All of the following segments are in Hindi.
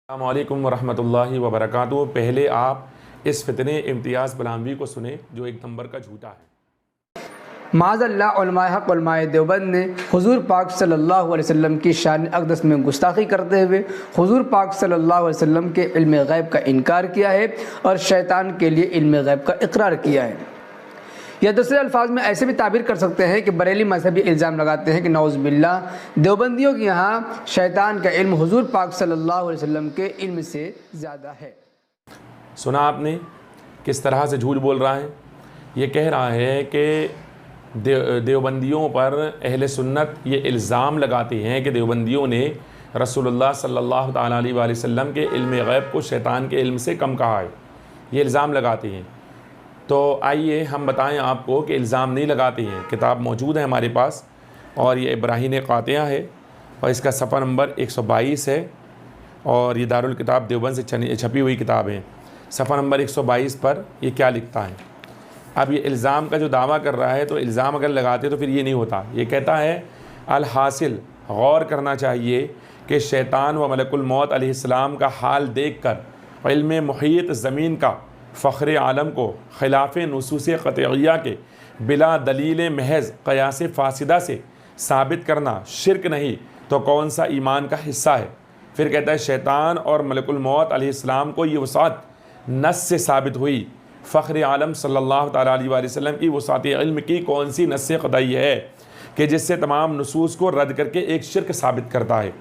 अस्सलामुअलैकुम वरहमतुल्लाहि वबरकातुहू। पहले आप इस फितने इम्तियाज़ बलानवी को सुने जो एक नंबर का झूठा है। माज़अल्लाह उलमाए हक़ उलमाए देवबंद ने हुज़ूर पाक सल्लल्लाहु अलैहि वसल्लम की शान अक़दस में गुस्ताखी करते हुए हुज़ूर पाक सल्लल्लाहु अलैहि वसल्लम के इल्म ग़ैब का इनकार किया है और शैतान के लिए इल्म ग़ैब का इकरार किया है। या दूसरे अल्फाज में ऐसे भी ताबीर कर सकते हैं कि बरेली मज़हबी इल्ज़ाम लगाते हैं कि नौज़ बिल्लाह देवबंदियों के यहाँ शैतान का इल्म हुज़ूर पाक सल्लल्लाहु अलैहि वसल्लम के इल्म से ज़्यादा है। सुना आपने किस तरह से झूठ बोल रहा है। ये कह रहा है कि देवबंदियों पर अहले सुन्नत ये इल्ज़ाम लगाते हैं कि देवबंदियों ने रसूलुल्लाह सल्लल्लाहु ताला अलैहि वसल्लम के इल्म ग़ैब को शैतान के इल्म से कम कहा है। ये इल्ज़ाम लगाते हैं। तो आइए हम बताएं आपको कि इल्ज़ाम नहीं लगाते हैं। किताब मौजूद है हमारे पास और ये इब्राहीन क़ातिया है और इसका सफ़ा नंबर 122 है और ये दारुल किताब देवबंद से छपी हुई किताब है। सफ़ा नंबर 122 पर ये क्या लिखता है। अब ये इल्ज़ाम का जो दावा कर रहा है तो इल्ज़ाम अगर लगाते तो फिर ये नहीं होता। ये कहता है अल हासिल गौर करना चाहिए कि शैतान व मलकुल मौत अलैहिस्सलाम का हाल देख कर इल्म मुहीत ज़मीन का फ़ख्र आलम को ख़िलाफ़ नुसूस क़तइया के बिला दलील महज़ क़यास फ़ासिदा से साबित करना शिरक नहीं तो कौन सा ईमान का हिस्सा है। फिर कहता है शैतान और मलकुल मौत अलैहिस्सलाम को ये वसात नस से साबित हुई। फ़ख्र आलम सल्लल्लाहु ताला अलैहि वसल्लम की वसात इल्म की कौन सी नस क़तई है कि जिससे तमाम नसूस को रद्द करके एक शिरक साबित करता है।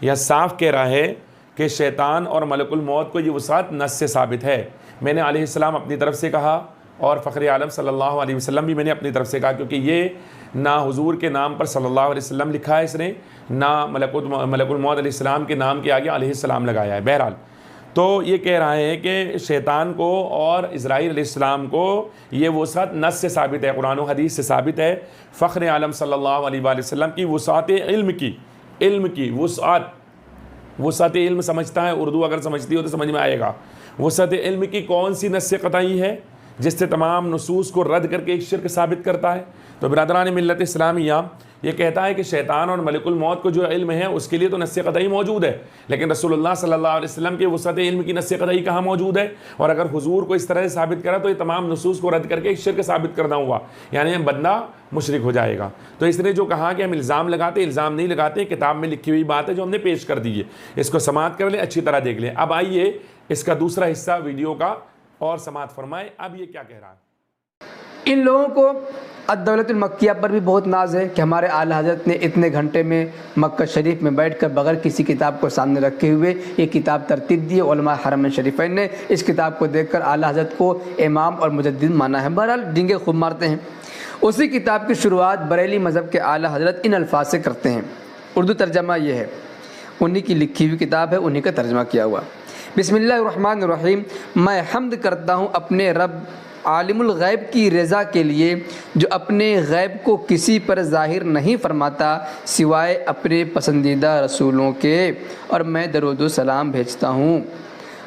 यह साफ़ कह रहा है कि शैतान और मलकुल मौत को ये वसात नस से साबित है। मैंने अलैहिस्सलाम अपनी तरफ से कहा और फ़ख्र आलम सल्लल्लाहु अलैहि वसल्लम भी मैंने अपनी तरफ से कहा, क्योंकि ये ना हुजूर के नाम पर सल्लल्लाहु अलैहि वसल्लम लिखा है इसने, ना मलकुल मौत अलैहिस्सलाम के नाम के आगे अलैहिस्सलाम लगाया है। बहरहाल तो ये कह रहा है कि शैतान को और इज़राइल अलैहिस्सलाम को ये वसात नस से साबित है, कुरान और हदीस से साबित है। फ़ख्र आलम सल्लल्लाहु अलैहि वसल्लम की वसात इल्म की वसात इल्म समझता है, उर्दू अगर समझती हो तो समझ में आएगा। वसअत इल्म की कौन सी नस्स क़तई है जिससे तमाम नसूस को रद्द करके एक शिरक साबित करता है। तो बिरादरान मिल्लत इस्लामिया ये कहता है कि शैतान और मलिकुल मौत को जो इल्म है उसके लिए तो नस्स क़तई मौजूद है, लेकिन रसूलुल्लाह सल्लल्लाहु अलैहि वसल्लम के वसअत इल्म की नस्स क़तई कहाँ मौजूद है। और अगर हुजूर को इस तरह से साबित करा तो ये तमाम नसूस को रद्द करके एक शिरक साबित करना हुआ, यानी बंदा मुशरिक हो जाएगा। तो इसने जो कहा कि हम इल्ज़ाम लगाते, इल्ज़ाम नहीं लगाते, किताब में लिखी हुई बात है जो हमने पेश कर दी है। इसको समाअत कर लें, अच्छी तरह देख लें। अब आइए इसका दूसरा हिस्सा वीडियो का और समाअत फरमाएं। अब ये क्या कह रहा है। इन लोगों को अद-दौलतुल मक्किया पर भी बहुत नाज है कि हमारे आला हज़रत ने इतने घंटे में मक्का शरीफ में बैठकर बगैर किसी किताब को सामने रखे हुए ये किताब तरतीब दी। उलमा हरमैन शरीफैन ने इस किताब को देखकर आला हज़रत को इमाम और मुजद्दिद माना है। बहरहाल डींगे खूब मारते हैं। उसी किताब की शुरुआत बरेली मज़हब के आला हज़रत इन अल्फाज से करते हैं। उर्दू तर्जमा ये है, उन्हीं की लिखी हुई किताब है, उन्हीं का तर्जमा किया हुआ। बिस्मिल्लाहिर्रहमानिर्रहीम। मैं हम्द करता हूँ अपने रब आलिमुल गैब की रज़ा के लिए जो अपने गैब को किसी पर ज़ाहिर नहीं फरमाता सिवाय अपने पसंदीदा रसूलों के, और मैं दरूद सलाम भेजता हूँ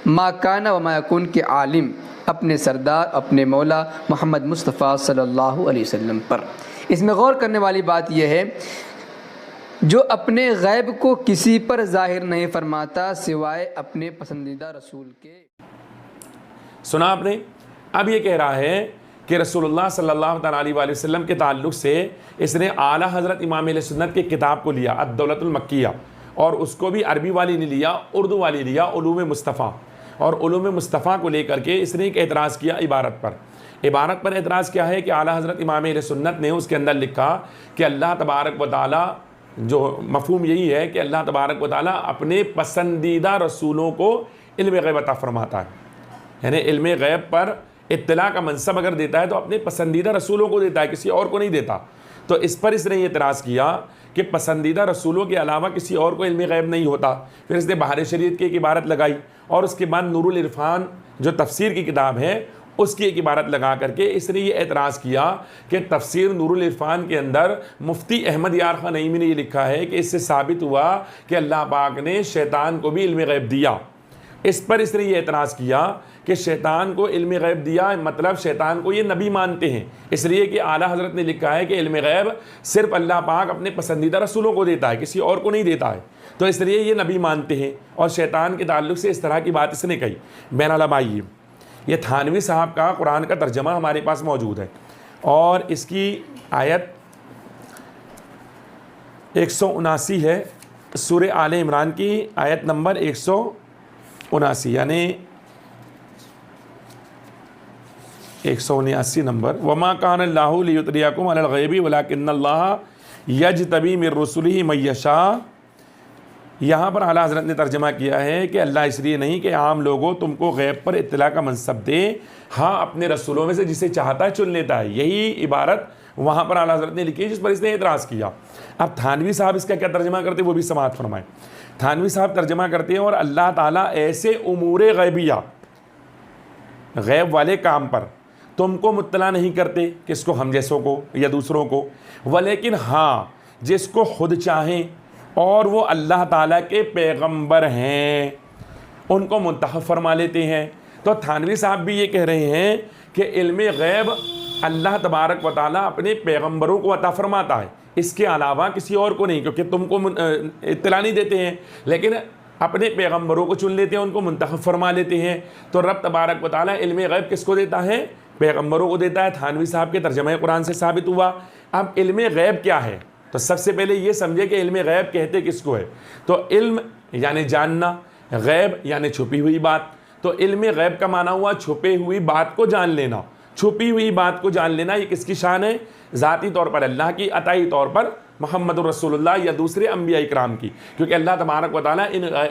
माकाना व मायकून के आलिम अपने सरदार अपने मौला मोहम्मद मुस्तफ़ा सल्लल्लाहु अलैहि वसल्लम पर। इसमें गौर करने वाली बात यह है जो अपने गैब को किसी पर ज़ाहिर नहीं फरमाता सिवाय अपने पसंदीदा रसूल के। सुना आपने। अब ये कह रहा है कि रसूलुल्लाह सल्लल्लाहु अलैहि वसल्लम के ताल्लुक़ से इसने आला हज़रत इमाम अहले सुन्नत की किताब को लिया अद-दौलतुल मक्किया, और उसको भी अरबी वाली नहीं लिया, उर्दू वाली लिया, उलूम मुस्तफ़ा। और उलूम मुस्तफ़ा को लेकर के इसने एक एतराज़ किया इबारत पर एतराज़ किया है कि आला हज़रत इमाम अहले सुन्नत ने उसके अंदर लिखा कि अल्लाह तबारक व तआला, जो मफ़हूम यही है कि अल्लाह तबारक व तआला अपने पसंदीदा रसूलों को इल्म ग़ैब अता फ़रमाता है, यानी इल्म ग़ैब पर इत्तला का मनसब अगर देता है तो अपने पसंदीदा रसूलों को देता है, किसी और को नहीं देता। तो इस पर इसने ये एतराज़ किया कि पसंदीदा रसूलों के अलावा किसी और को इल्म ग़ैब नहीं होता। फिर इसने बहार शरीयत की एक इबारत लगाई और उसके बाद नूरुल इरफान जो तफसीर की किताब है उसकी एक इबारत लगा करके इसने ये एतराज़ किया कि तफसीर नूरुल इरफान के अंदर मुफ्ती अहमद यार खान नईमी ने ये लिखा है कि इससे साबित हुआ कि अल्लाह पाक ने शैतान को भी इल्म ग़ैब दिया। इस पर इसने ये एतराज़ किया कि शैतान को इल्म गैब दिया, मतलब शैतान को ये नबी मानते हैं, इसलिए कि आला हज़रत ने लिखा है कि इल्म गैब सिर्फ अल्लाह पाक अपने पसंदीदा रसूलों को देता है, किसी और को नहीं देता है, तो इसलिए ये नबी मानते हैं। और शैतान के ताल्लुक़ से इस तरह की बात इसने कही। बहरहाल भाई, ये थानवी साहब का कुरान का तर्जमा हमारे पास मौजूद है और इसकी आयत 179 है, सूरह आले इमरान की आयत नंबर 179, यानी 179 नंबर। वमा कान अल्लाहु लियुतलियकुम अलल गैबी वलाकिन्नल्लाह यजतबी मिर रुसुलिही मन यशा। यहाँ पर आला हज़रत ने तर्जमा किया है कि अल्लाह इसलिए नहीं कि आम लोगों तुमको गैब पर इत्तला का मनसब दे, हाँ अपने रसूलों में से जिसे चाहता है चुन लेता है। यही इबारत वहाँ पर आला हज़रत ने लिखी है जिस पर इसने एतराज़ किया। अब थानवी साहब इसका क्या तर्जमा करते वो भी समाअत फरमाएं। थानवी साहब तर्जमा करते हैं, और अल्लाह ताला ऐसे उमूर गैबिया, गैब वाले काम पर तुमको मुत्तला नहीं करते, किसको, हम जैसों को या दूसरों को, वलेकिन हाँ जिसको खुद चाहें, और वो अल्लाह ताला के पैगंबर हैं उनको मुंतखब फरमा लेते हैं। तो थानवी साहब भी ये कह रहे हैं कि इल्म गैब अल्लाह तबारक व तआला अपने पैगंबरों को अता फरमाता है, इसके अलावा किसी और को नहीं, क्योंकि तुमको इत्तला नहीं देते हैं, लेकिन अपने पैगंबरों को चुन लेते हैं, उनको मुंतखब फरमा लेते हैं। तो रब तबारक व तआला इल्म गैब किसको देता है? पैगंबरों को देता है। थानवी साहब के तर्जमे कुरान से साबित हुआ। अब इल्म गैब क्या है, तो सबसे पहले ये समझे कि इल्म गैब कहते किसको है। तो इल्म यानी जानना, गैब यानी छुपी हुई बात। तो इल्म गैब का माना हुआ छुपी हुई बात को जान लेना। छुपी हुई बात को जान लेना ये किसकी शान है? ज़ाती तौर पर अल्लाह की, अताई तौर पर मोहम्मद रसूलुल्लाह या दूसरे अम्बिया इकराम की, क्योंकि अल्लाह तबारक व तआला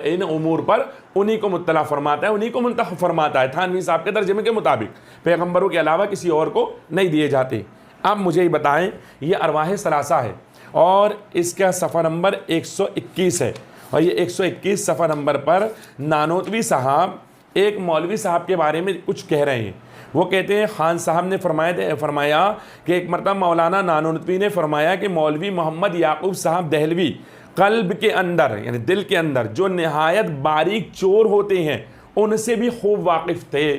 इन उमूर पर उन्हीं को मुत्तला फरमाता है, उन्हीं को मुंतखब फरमाता है। थानवी साहब के तर्जमे के मुताबिक पैगंबरों के अलावा किसी और को नहीं दिए जाते। अब मुझे ये बताएं, ये अरवाह सलासा है और इसका सफ़ा नंबर 121 है, और ये 121 सफ़ा नंबर पर नानोतवी साहब एक मौलवी साहब के बारे में कुछ कह रहे हैं। वो कहते हैं, खान साहब ने फरमाया कि एक मरतबा मौलाना नानोतवी ने फरमाया कि मौलवी मोहम्मद याकूब साहब दहलवी कल्ब के अंदर यानी दिल के अंदर जो नहायत बारीक चोर होते हैं उनसे भी खूब वाकिफ़ थे।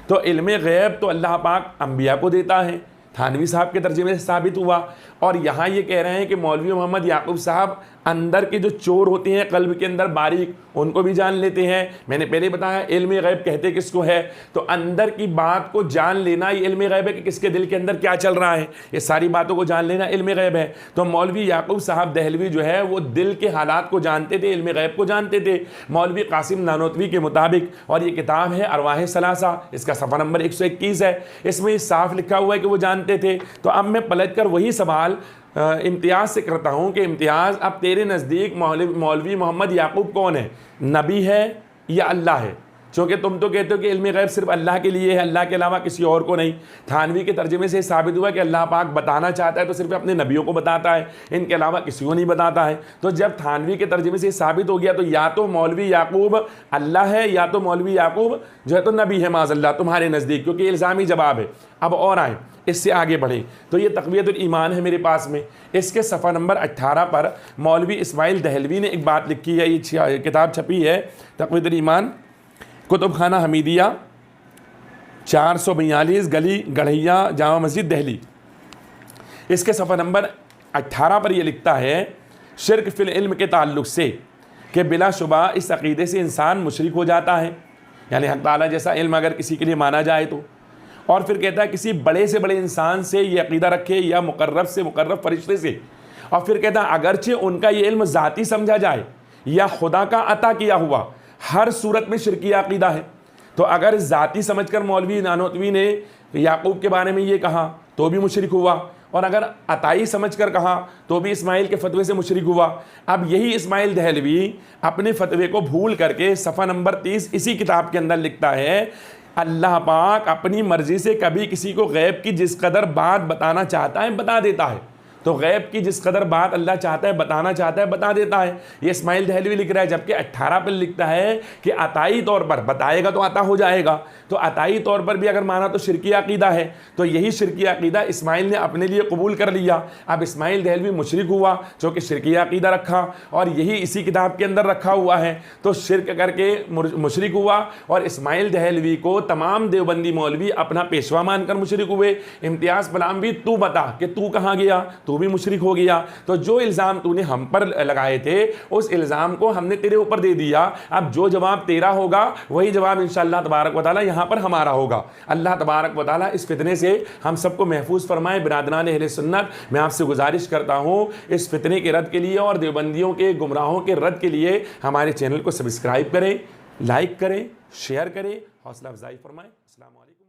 तो इल्म गैब तो अल्लाह पाक अंबिया को देता है, थानवी साहब के तर्जुमे से साबित हुआ। और यहाँ ये कह रहे हैं कि मौलवी मोहम्मद याकूब साहब अंदर के जो चोर होते हैं कल्ब के अंदर बारीक, उनको भी जान लेते हैं। मैंने पहले बताया इल्म गैब कहते किसको है, तो अंदर की बात को जान लेना ये इल्म गैब है कि किसके दिल के अंदर क्या चल रहा है, ये सारी बातों को जान लेना इल्म गैब है। तो मौलवी याकूब साहब दहलवी जो है वो दिल के हालात को जानते थे, इल्म गैब को जानते थे मौलवी कासिम नानोतवी के मुताबिक। और ये किताब है अरवाह सलासा, इसका सफ़ा नंबर 121 है। इसमें साफ लिखा हुआ है कि वो जानते थे। तो अब मैं पलट कर वही सवाल इम्तियाज़ से करता हूँ कि इम्तियाज़, अब तेरे नज़दीक मौलवी मोहम्मद याकूब कौन है, नबी है या अल्लाह है? क्योंकि तुम तो कहते हो कि इल्म गैब सिर्फ अल्लाह के लिए है, अल्लाह के अलावा किसी और को नहीं। थानवी के तर्जुमे से साबित हुआ कि अल्लाह पाक बताना चाहता है तो सिर्फ अपने नबियों को बताता है, इनके अलावा किसी को नहीं बताता है। तो जब थानवी के तर्जुमे से साबित हो गया तो या तो मौलवी याकूब अल्लाह है या तो मौलवी याकूब जो है तो नबी है माज़अल्लाह तुम्हारे नज़दीक, क्योंकि इल्ज़ामी जवाब है। अब और आए इससे आगे बढ़ें तो ये तक़वियतुल ईमान है मेरे पास में, इसके सफ़ा नंबर 18 पर मौलवी इस्माइल दहलवी ने एक बात लिखी है। ये किताब छपी है तक़वियतुल ईमान, कुतुब खाना हमीदिया, 442 गली गढ़ैया जामा मस्जिद दिल्ली। इसके सफ़ा नंबर 18 पर यह लिखता है शिर्क फिल इल्म के ताल्लुक़ से कि बिलाशुबा इस अक़ीदे से इंसान मुशरिक हो जाता है, यानी हक़ ताला जैसा इल्म अगर किसी के लिए माना जाए तो। और फिर कहता है किसी बड़े से बड़े इंसान से ये अक़ीदा रखे या मुक़र्रब से मुक़र्रब फरिश्ते से। और फिर कहता है अगरचे उनका ये इल्म ज़ाती समझा जाए या खुदा का अता किया हुआ, हर सूरत में शिरकी अक़ीदा है। तो अगर ज़ाती समझकर मौलवी नानोतवी ने याकूब के बारे में ये कहा तो भी मुशरिक हुआ, और अगर अताई समझकर कहा तो भी इस्माइल के फतवे से मुशरिक हुआ। अब यही इस्माइल दहलवी अपने फतवे को भूल करके सफ़ा नंबर 30 इसी किताब के अंदर लिखता है, अल्लाह पाक अपनी मर्ज़ी से कभी किसी को गैब की जिस कदर बात बताना चाहता है बता देता है। तो गैब की जिस कदर बात अल्लाह चाहता है बताना चाहता है बता देता है। ये इस्माइल दहलवी लिख रहा है, जबकि 18 पर लिखता है कि अताई तौर पर बताएगा तो अता हो जाएगा। तो अताई तौर पर भी अगर माना तो शिरकी अकीदा है। तो यही शिरकी अकीदा इस्माइल ने अपने लिए कबूल कर लिया। अब इस्माइल दहलवी मुशरिक हुआ जो कि शिरकी अकीदा रखा, और यही इसी किताब के अंदर रखा हुआ है। तो शिरक करके मुशरिक हुआ, और इस्माइल दहलवी को तमाम देवबंदी मौलवी अपना पेशवा मानकर मुशरिक हुए। इम्तियाज़ बलाम भी तू बता कि तू कहाँ गया, तू भी मुशरिक हो गया। तो जो इल्ज़ाम तूने हम पर लगाए थे उस इल्ज़ाम को हमने तेरे ऊपर दे दिया। अब जो जवाब तेरा होगा वही जवाब इंशाअल्लाह तबारक व तआला यहाँ पर हमारा होगा। अल्लाह तबारक व तआला इस फितने से हम सबको महफूज फरमाए। बिरादरान अहले सुन्नत, मैं आपसे गुजारिश करता हूँ इस फितने के रद्द के लिए और देवबंदियों के गुमराहों के रद्द के लिए हमारे चैनल को सब्सक्राइब करें, लाइक करें, शेयर करें, हौसला अफजाई फरमाएं। अस्सलाम वालेकुम।